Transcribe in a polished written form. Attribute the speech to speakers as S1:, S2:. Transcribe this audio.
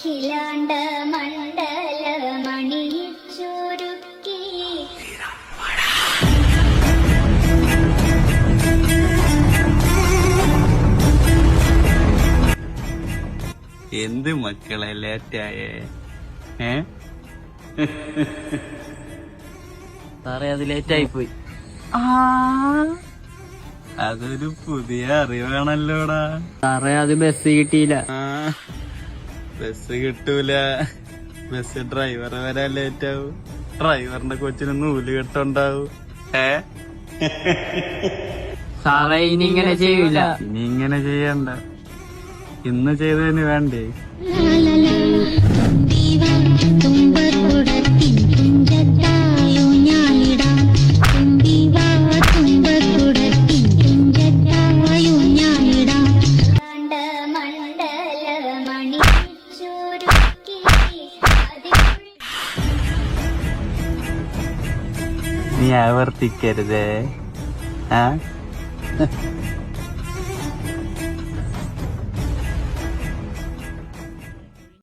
S1: അഖിലാണ്ട മണ്ഡല മണിച്ചുരുക്കി
S2: എന്ത് മക്കളെ ലേറ്റായേ?
S3: സാറേ അത് ലേറ്റായി പോയി.
S2: അതൊരു പുതിയ അറിവാണല്ലോടാ.
S3: സാറേ അത് ബസ് കിട്ടിയില്ല.
S2: ബസ് കിട്ടൂല. ബസ് ഡ്രൈവറെ വരാൻ ലേറ്റ് ആവും. ഡ്രൈവറിന്റെ കൊച്ചിന് നൂല് കെട്ടുണ്ടാവും.
S3: സാറേ ഇനി ഇങ്ങനെ ചെയ്യൂല.
S2: ഇനി ഇങ്ങനെ ചെയ്യണ്ട. ഇന്ന് ചെയ്തതിന് വേണ്ടേ? നീ ആവർത്തിക്കരുതേ.